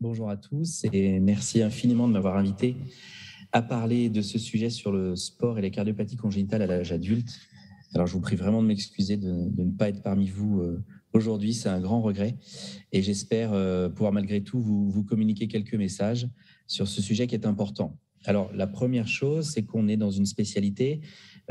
Bonjour à tous et merci infiniment de m'avoir invité à parler de ce sujet sur le sport et les cardiopathies congénitales à l'âge adulte. Alors, je vous prie vraiment de m'excuser de ne pas être parmi vous aujourd'hui, c'est un grand regret et j'espère pouvoir malgré tout vous communiquer quelques messages sur ce sujet qui est important. Alors, la première chose, c'est qu'on est dans une spécialité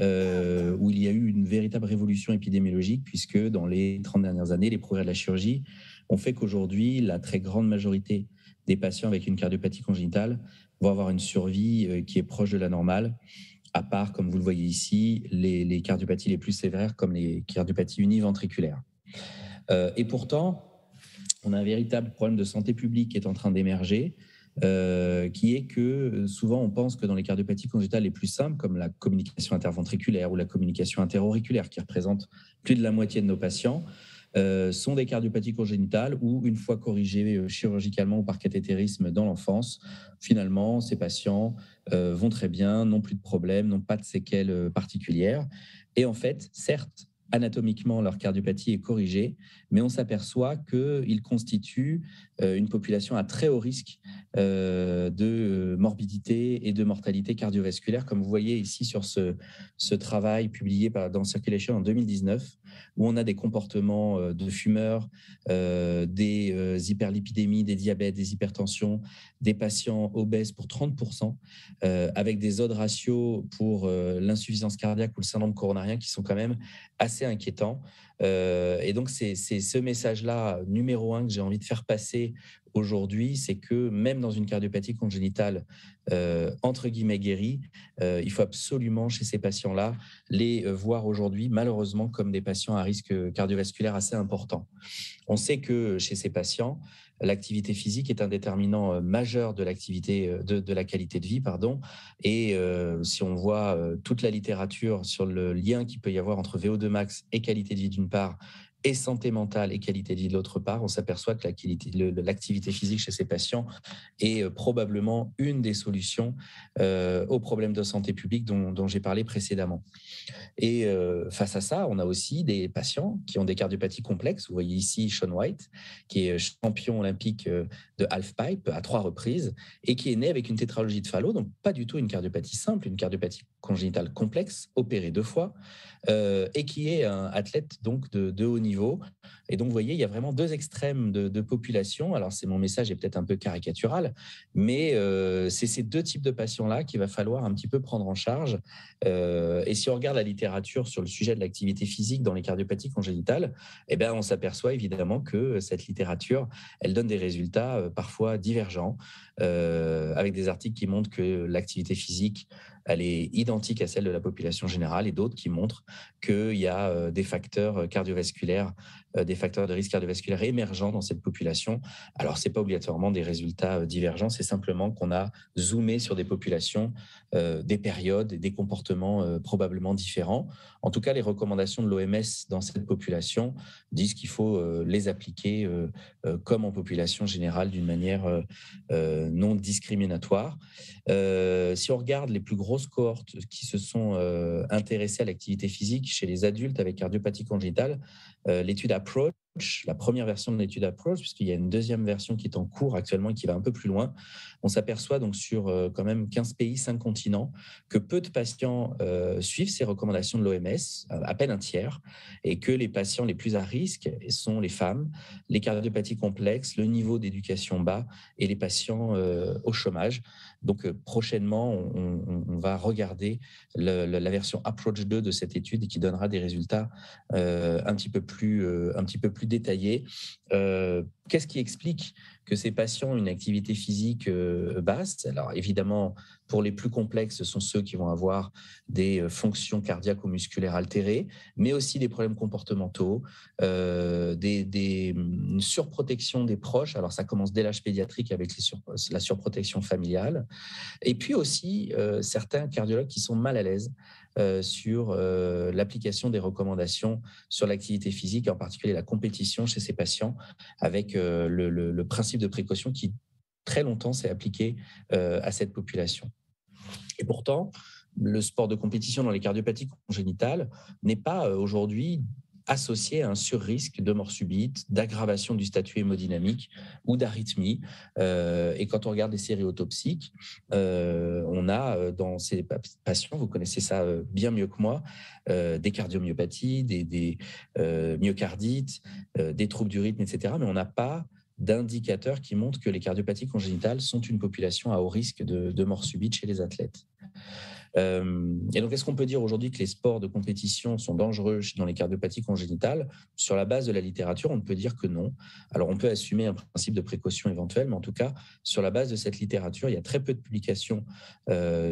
où il y a eu une véritable révolution épidémiologique puisque dans les 30 dernières années, les progrès de la chirurgie ont fait qu'aujourd'hui, la très grande majorité des patients avec une cardiopathie congénitale vont avoir une survie qui est proche de la normale, à part, comme vous le voyez ici, les cardiopathies les plus sévères, comme les cardiopathies univentriculaires. Et pourtant, on a un véritable problème de santé publique qui est en train d'émerger, qui est que souvent on pense que dans les cardiopathies congénitales les plus simples, comme la communication interventriculaire ou la communication interauriculaire, qui représente plus de la moitié de nos patients, sont des cardiopathies congénitales où, une fois corrigées chirurgicalement ou par cathétérisme dans l'enfance, finalement, ces patients vont très bien, n'ont plus de problèmes, n'ont pas de séquelles particulières. Et en fait, certes, anatomiquement, leur cardiopathie est corrigée, mais on s'aperçoit qu'ils constituent une population à très haut risque de morbidité et de mortalité cardiovasculaire, comme vous voyez ici sur ce travail publié dans Circulation en 2019, où on a des comportements de fumeurs, des hyperlipidémies, des diabètes, des hypertensions, des patients obèses pour 30%, avec des odds ratios pour l'insuffisance cardiaque ou le syndrome coronarien qui sont quand même assez inquiétants. Et donc, c'est ce message-là, numéro un, que j'ai envie de faire passer aujourd'hui, c'est que même dans une cardiopathie congénitale, entre guillemets guérie, il faut absolument, chez ces patients-là, les voir aujourd'hui, malheureusement, comme des patients à risque cardiovasculaire assez important. On sait que chez ces patients, l'activité physique est un déterminant majeur de l'activité, de la qualité de vie, pardon. Et si on voit toute la littérature sur le lien qu'il peut y avoir entre VO2 max et qualité de vie d'une part, et santé mentale et qualité de vie de l'autre part, on s'aperçoit que l'activité physique chez ces patients est probablement une des solutions aux problèmes de santé publique dont j'ai parlé précédemment. Et face à ça, on a aussi des patients qui ont des cardiopathies complexes. Vous voyez ici Shaun White, qui est champion olympique de halfpipe à 3 reprises et qui est né avec une tétralogie de Fallot, donc pas du tout une cardiopathie simple, une cardiopathie congénitale complexe, opérée 2 fois, et qui est un athlète donc de haut niveau. Et donc, vous voyez, il y a vraiment 2 extrêmes de population. Alors, mon message est peut-être un peu caricatural, mais c'est ces 2 types de patients-là qu'il va falloir un petit peu prendre en charge. Et si on regarde la littérature sur le sujet de l'activité physique dans les cardiopathies congénitales, eh ben, on s'aperçoit évidemment que cette littérature, elle donne des résultats parfois divergents, avec des articles qui montrent que l'activité physique, elle est identique à celle de la population générale et d'autres qui montrent qu'il y a des facteurs cardiovasculaires, des facteurs de risque cardiovasculaire émergents dans cette population. Alors, ce n'est pas obligatoirement des résultats divergents, c'est simplement qu'on a zoomé sur des populations, des périodes et des comportements probablement différents. En tout cas, les recommandations de l'OMS dans cette population disent qu'il faut les appliquer comme en population générale d'une manière non discriminatoire. Si on regarde les plus grosses cohortes qui se sont intéressées à l'activité physique chez les adultes avec cardiopathie congénitale, l'étude Approach, la première version de l'étude Approach, puisqu'il y a une deuxième version qui est en cours actuellement et qui va un peu plus loin, on s'aperçoit donc sur quand même 15 pays, 5 continents, que peu de patients suivent ces recommandations de l'OMS, à peine un tiers, et que les patients les plus à risque sont les femmes, les cardiopathies complexes, le niveau d'éducation bas et les patients au chômage. Donc prochainement, on va regarder la version Approach 2 de cette étude et qui donnera des résultats un petit peu plus détaillés. Qu'est-ce qui explique que ces patients ont une activité physique basse? Alors évidemment, pour les plus complexes, ce sont ceux qui vont avoir des fonctions cardiaques ou musculaires altérées, mais aussi des problèmes comportementaux, une surprotection des proches. Alors ça commence dès l'âge pédiatrique avec la surprotection familiale. Et puis aussi certains cardiologues qui sont mal à l'aise sur l'application des recommandations sur l'activité physique, en particulier la compétition chez ces patients, avec le principe de précaution qui, très longtemps, s'est appliqué à cette population. Et pourtant, le sport de compétition dans les cardiopathies congénitales n'est pas aujourd'hui associés à un surrisque de mort subite, d'aggravation du statut hémodynamique ou d'arythmie. Et quand on regarde les séries autopsiques, on a dans ces patients, vous connaissez ça bien mieux que moi, des cardiomyopathies, des myocardites, des troubles du rythme, etc. Mais on n'a pas d'indicateurs qui montrent que les cardiopathies congénitales sont une population à haut risque de mort subite chez les athlètes. Et donc, est-ce qu'on peut dire aujourd'hui que les sports de compétition sont dangereux dans les cardiopathies congénitales? Sur la base de la littérature, on ne peut dire que non. Alors, on peut assumer un principe de précaution éventuel, mais en tout cas, sur la base de cette littérature, il y a très peu de publications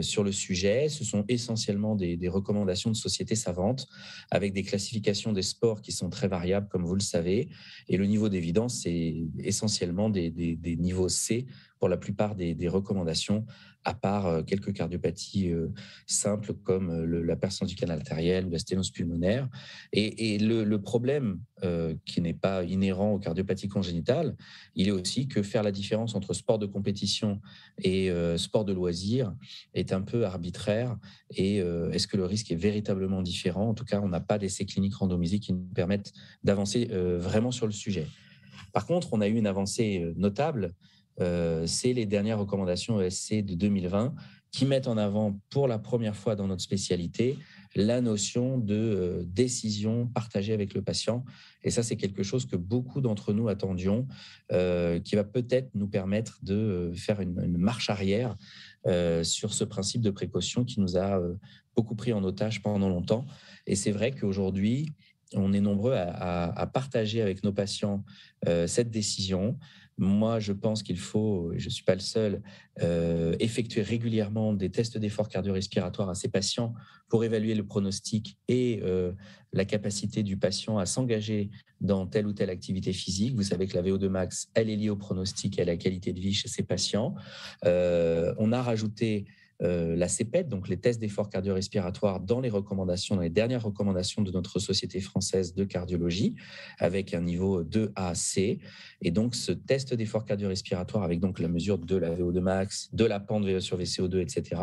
sur le sujet. Ce sont essentiellement des recommandations de sociétés savantes avec des classifications des sports qui sont très variables, comme vous le savez. Et le niveau d'évidence, c'est essentiellement des niveaux C pour la plupart des recommandations, à part quelques cardiopathies simples comme la percence du canal artériel ou la sténose pulmonaire. Et le problème qui n'est pas inhérent aux cardiopathies congénitales, il est aussi que faire la différence entre sport de compétition et sport de loisir est un peu arbitraire. Et est-ce que le risque est véritablement différent? En tout cas, on n'a pas d'essais cliniques randomisés qui nous permettent d'avancer vraiment sur le sujet. Par contre, on a eu une avancée notable, c'est les dernières recommandations ESC de 2020 qui mettent en avant pour la première fois dans notre spécialité la notion de décision partagée avec le patient. Et ça, c'est quelque chose que beaucoup d'entre nous attendions, qui va peut-être nous permettre de faire une marche arrière sur ce principe de précaution qui nous a beaucoup pris en otage pendant longtemps. Et c'est vrai qu'aujourd'hui, on est nombreux à partager avec nos patients cette décision. Moi, je pense qu'il faut, et je ne suis pas le seul, effectuer régulièrement des tests d'effort cardio-respiratoire à ces patients pour évaluer le pronostic et la capacité du patient à s'engager dans telle ou telle activité physique. Vous savez que la VO2 max, elle est liée au pronostic et à la qualité de vie chez ces patients. On a rajouté la CPET, donc les tests d'effort cardio-respiratoire dans les dernières recommandations de notre Société française de cardiologie, avec un niveau 2A-C. Et donc, ce test d'effort cardio-respiratoire, avec donc la mesure de la VO2 max, de la pente VO sur VCO2, etc.,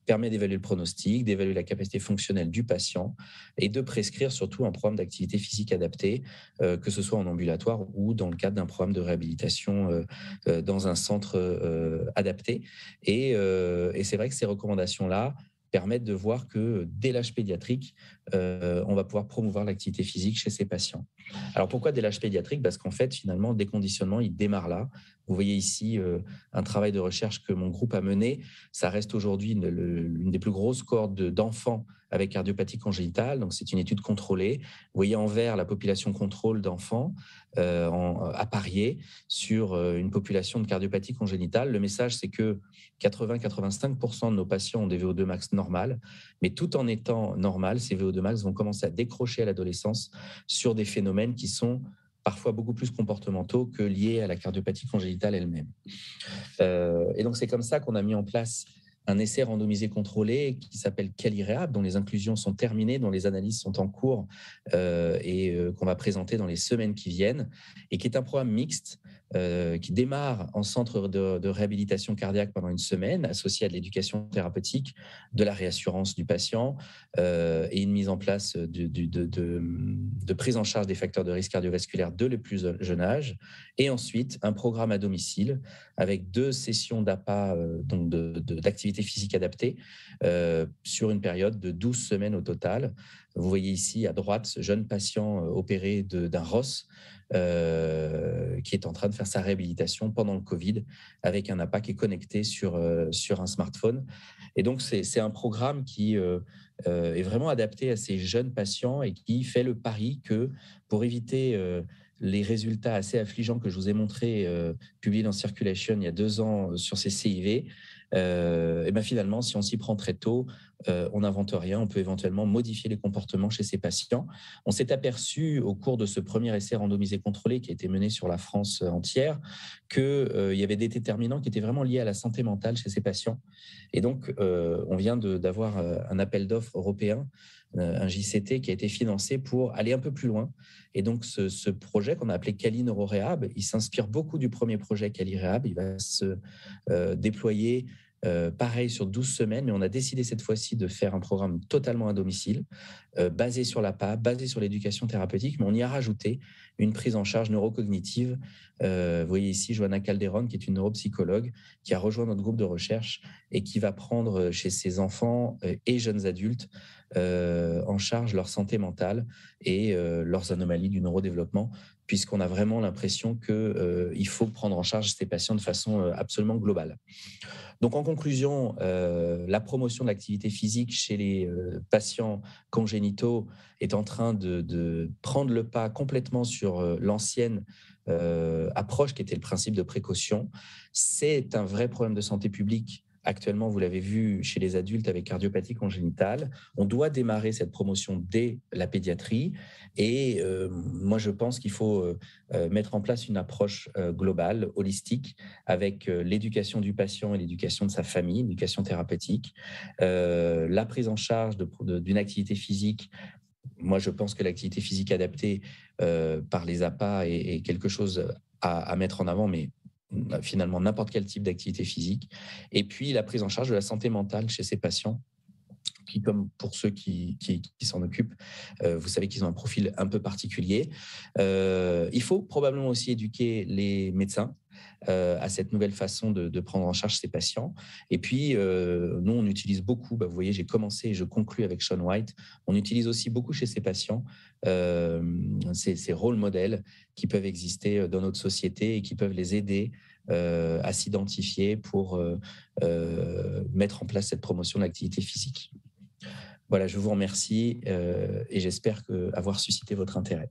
permet d'évaluer le pronostic, d'évaluer la capacité fonctionnelle du patient et de prescrire surtout un programme d'activité physique adapté, que ce soit en ambulatoire ou dans le cadre d'un programme de réhabilitation dans un centre adapté. Et c'est vrai que ces recommandations-là permettent de voir que dès l'âge pédiatrique, on va pouvoir promouvoir l'activité physique chez ces patients. Alors pourquoi dès l'âge pédiatrique? Parce qu'en fait, finalement, le déconditionnement, il démarre là. Vous voyez ici un travail de recherche que mon groupe a mené. Ça reste aujourd'hui l'une des plus grosses cohortes d'enfants avec cardiopathie congénitale. Donc, c'est une étude contrôlée. Vous voyez en vert la population contrôle d'enfants à parier sur une population de cardiopathie congénitale. Le message, c'est que 80-85% de nos patients ont des VO2 max normales, mais tout en étant normales, ces VO2 max vont commencer à décrocher à l'adolescence sur des phénomènes qui sont parfois beaucoup plus comportementaux que liés à la cardiopathie congénitale elle-même. Et donc, c'est comme ça qu'on a mis en place un essai randomisé contrôlé qui s'appelle CaliRehab, dont les inclusions sont terminées, dont les analyses sont en cours et qu'on va présenter dans les semaines qui viennent, et qui est un programme mixte qui démarre en centre de réhabilitation cardiaque pendant une semaine, associé à de l'éducation thérapeutique, de la réassurance du patient et une mise en place de prise en charge des facteurs de risque cardiovasculaire dès le plus jeune âge, et ensuite un programme à domicile avec 2 sessions d'APA, donc d'activité physique adaptée, sur une période de 12 semaines au total. Vous voyez ici à droite ce jeune patient opéré d'un ROS qui est en train de faire sa réhabilitation pendant le Covid avec un APA qui est connecté sur un smartphone. Et donc, c'est un programme qui est vraiment adapté à ces jeunes patients et qui fait le pari que pour éviter les résultats assez affligeants que je vous ai montrés, publiés dans Circulation il y a 2 ans sur ces CIV, et ben finalement, si on s'y prend très tôt, on n'invente rien, on peut éventuellement modifier les comportements chez ces patients. On s'est aperçu au cours de ce premier essai randomisé contrôlé qui a été mené sur la France entière qu'il y avait des déterminants qui étaient vraiment liés à la santé mentale chez ces patients. Et donc, on vient d'avoir un appel d'offres européen, un JCT qui a été financé pour aller un peu plus loin. Et donc, ce projet qu'on a appelé Cali NeuroRehab, il s'inspire beaucoup du premier projet Cali Rehab. Il va se déployer pareil sur 12 semaines, mais on a décidé cette fois-ci de faire un programme totalement à domicile, basé sur l'APA, basé sur l'éducation thérapeutique, mais on y a rajouté une prise en charge neurocognitive. Vous voyez ici Johanna Calderon, qui est une neuropsychologue, qui a rejoint notre groupe de recherche et qui va prendre chez ses enfants et jeunes adultes en charge leur santé mentale et leurs anomalies du neurodéveloppement, puisqu'on a vraiment l'impression qu'il faut prendre en charge ces patients de façon absolument globale. Donc, en conclusion, la promotion de l'activité physique chez les patients congénitaux est en train de prendre le pas complètement sur l'ancienne approche qui était le principe de précaution. C'est un vrai problème de santé publique. Actuellement, vous l'avez vu chez les adultes avec cardiopathie congénitale. On doit démarrer cette promotion dès la pédiatrie. Et moi, je pense qu'il faut mettre en place une approche globale, holistique, avec l'éducation du patient et l'éducation de sa famille, l'éducation thérapeutique, la prise en charge d'une activité physique. Moi, je pense que l'activité physique adaptée par les APA est quelque chose à mettre en avant, mais finalement n'importe quel type d'activité physique. Et puis, la prise en charge de la santé mentale chez ces patients qui, comme pour ceux qui s'en occupent, vous savez qu'ils ont un profil un peu particulier. Il faut probablement aussi éduquer les médecins à cette nouvelle façon de prendre en charge ces patients. Et puis, nous, on utilise beaucoup, vous voyez, j'ai commencé et je conclus avec Shaun White, on utilise aussi beaucoup chez ces patients ces rôles modèles qui peuvent exister dans notre société et qui peuvent les aider à s'identifier pour mettre en place cette promotion de l'activité physique. Voilà, je vous remercie et j'espère avoir suscité votre intérêt.